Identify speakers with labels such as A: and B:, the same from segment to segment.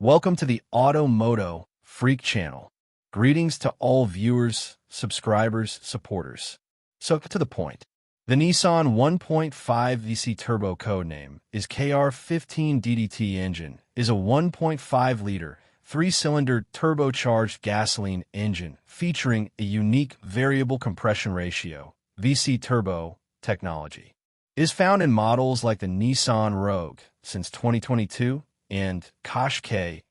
A: Welcome to the MOTO Freak Channel. Greetings to all viewers, subscribers, supporters. So to the point. The Nissan 1.5 VC turbo codename is KR15 DDT engine is a 1.5-liter, 3-cylinder turbocharged gasoline engine featuring a unique variable compression ratio VC turbo technology. It is found in models like the Nissan Rogue since 2022 and Qashqai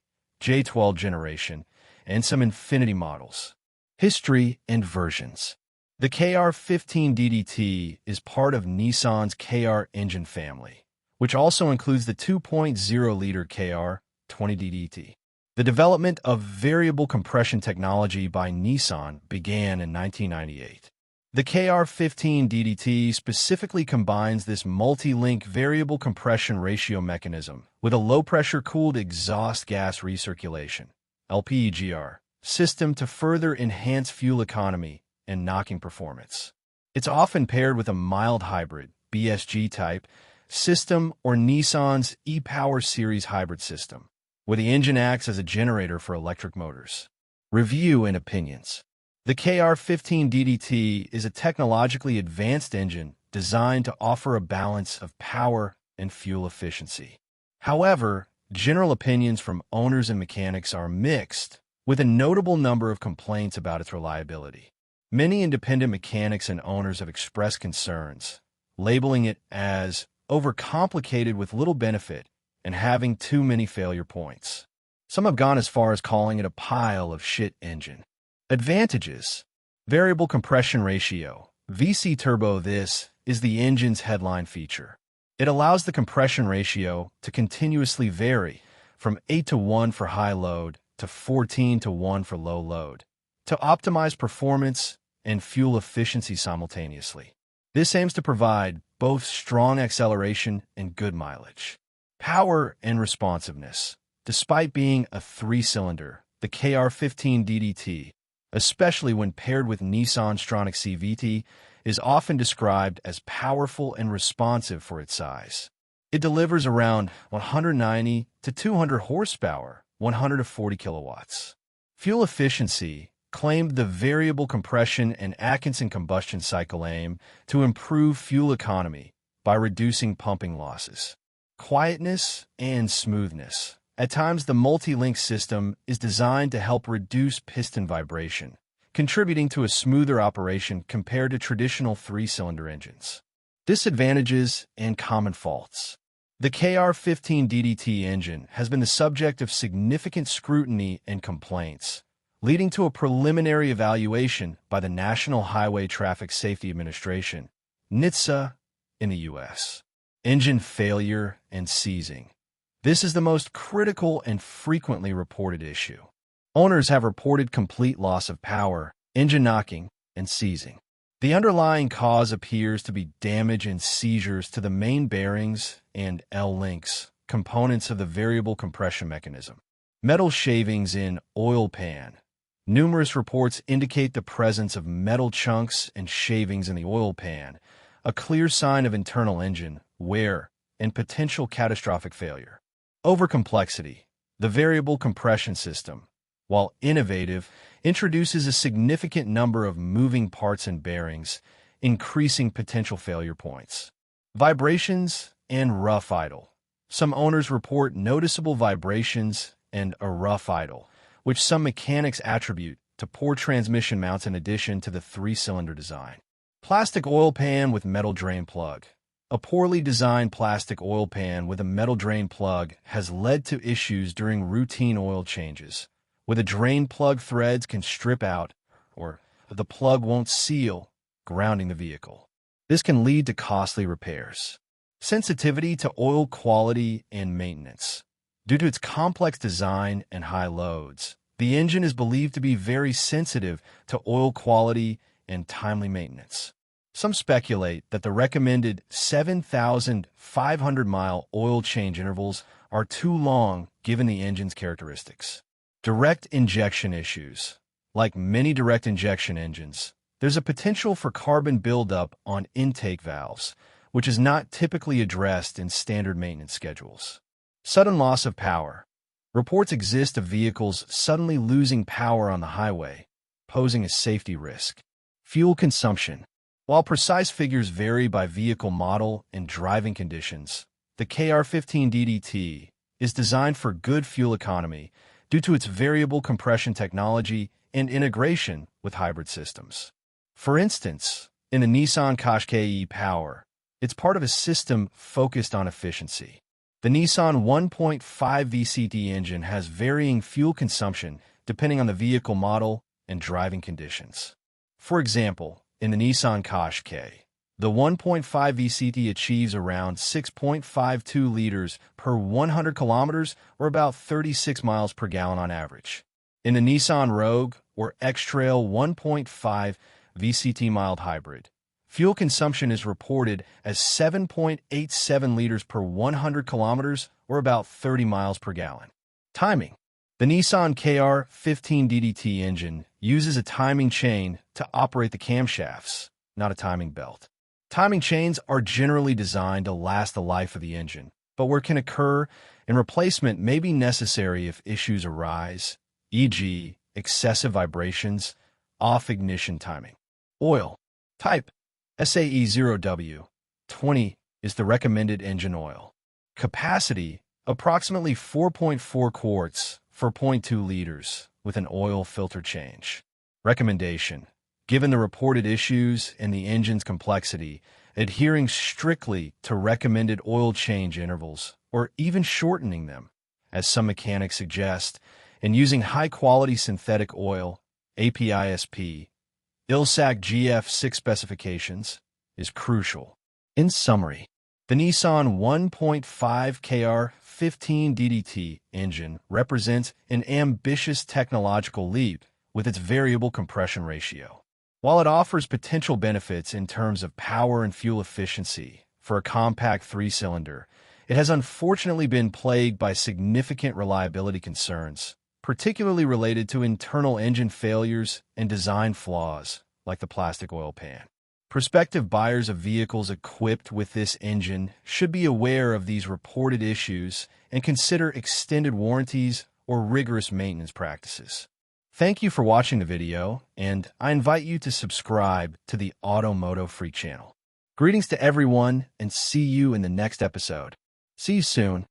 A: J12 generation, and some Infinity models. History and versions. The KR15 DDT is part of Nissan's KR engine family, which also includes the 2.0-liter KR20 DDT. The development of variable compression technology by Nissan began in 1998. The KR15 DDT specifically combines this multi-link variable compression ratio mechanism with a low-pressure cooled exhaust gas recirculation (LPGR) system to further enhance fuel economy and knocking performance. It's often paired with a mild hybrid (BSG type) system or Nissan's e-Power Series hybrid system, where the engine acts as a generator for electric motors. Review and opinions. The KR15 DDT is a technologically advanced engine designed to offer a balance of power and fuel efficiency. However, general opinions from owners and mechanics are mixed, with a notable number of complaints about its reliability. Many independent mechanics and owners have expressed concerns, labeling it as overcomplicated with little benefit and having too many failure points. Some have gone as far as calling it a pile of shit engine. Advantages. Variable compression ratio, VC turbo. This is the engine's headline feature. It allows the compression ratio to continuously vary from 8:1 for high load to 14:1 for low load to optimize performance and fuel efficiency simultaneously. This aims to provide both strong acceleration and good mileage. Power and responsiveness. Despite being a 3-cylinder, the KR15 DDT, especially when paired with Nissan Stronach CVT, is often described as powerful and responsive for its size. It delivers around 190 to 200 horsepower, 100 to 40 kilowatts. Fuel efficiency. Claimed the variable compression and Atkinson combustion cycle aim to improve fuel economy by reducing pumping losses. Quietness and smoothness. At times, the multi-link system is designed to help reduce piston vibration, contributing to a smoother operation compared to traditional 3-cylinder engines. Disadvantages and common faults. The KR15 DDT engine has been the subject of significant scrutiny and complaints, leading to a preliminary evaluation by the National Highway Traffic Safety Administration, NHTSA, in the U.S. Engine failure and seizing. This is the most critical and frequently reported issue. Owners have reported complete loss of power, engine knocking, and seizing. The underlying cause appears to be damage and seizures to the main bearings and L-links, components of the variable compression mechanism. Metal shavings in oil pan. Numerous reports indicate the presence of metal chunks and shavings in the oil pan, a clear sign of internal engine wear and potential catastrophic failure. Overcomplexity. The variable compression system, while innovative, introduces a significant number of moving parts and bearings, increasing potential failure points. Vibrations and rough idle. Some owners report noticeable vibrations and a rough idle, which some mechanics attribute to poor transmission mounts in addition to the 3-cylinder design. Plastic oil pan with metal drain plug. A poorly designed plastic oil pan with a metal drain plug has led to issues during routine oil changes, where the drain plug threads can strip out or the plug won't seal, grounding the vehicle. This can lead to costly repairs. Sensitivity to oil quality and maintenance. Due to its complex design and high loads, the engine is believed to be very sensitive to oil quality and timely maintenance. Some speculate that the recommended 7,500-mile oil change intervals are too long given the engine's characteristics. Direct injection issues. Like many direct injection engines, there's a potential for carbon buildup on intake valves, which is not typically addressed in standard maintenance schedules. Sudden loss of power. Reports exist of vehicles suddenly losing power on the highway, posing a safety risk. Fuel consumption. While precise figures vary by vehicle model and driving conditions, the KR15 DDT is designed for good fuel economy due to its variable compression technology and integration with hybrid systems. For instance, in the Nissan Qashqai e-Power, it's part of a system focused on efficiency. The Nissan 1.5 VCT engine has varying fuel consumption depending on the vehicle model and driving conditions. For example, in the Nissan Qashqai, the 1.5 VCT achieves around 6.52 liters per 100 kilometers, or about 36 miles per gallon on average. In the Nissan Rogue or X-Trail 1.5 VCT mild hybrid, fuel consumption is reported as 7.87 liters per 100 kilometers, or about 30 miles per gallon. Timing. The Nissan KR15 DDT engine uses a timing chain to operate the camshafts, not a timing belt. Timing chains are generally designed to last the life of the engine, but where can occur and replacement may be necessary if issues arise, e.g., excessive vibrations, off ignition timing. Oil. Type. SAE0W 20 is the recommended engine oil. Capacity, approximately 4.4 quarts for 0.2 liters with an oil filter change. Recommendation. Given the reported issues and the engine's complexity, adhering strictly to recommended oil change intervals, or even shortening them, as some mechanics suggest, and using high-quality synthetic oil, APISP, ILSAC GF6 specifications, is crucial. In summary, the Nissan 1.5 KR15 DDT engine represents an ambitious technological leap with its variable compression ratio. While it offers potential benefits in terms of power and fuel efficiency for a compact three-cylinder, it has unfortunately been plagued by significant reliability concerns, particularly related to internal engine failures and design flaws, like the plastic oil pan. Prospective buyers of vehicles equipped with this engine should be aware of these reported issues and consider extended warranties or rigorous maintenance practices. Thank you for watching the video, and I invite you to subscribe to the MOTO Freak channel. Greetings to everyone, and see you in the next episode. See you soon.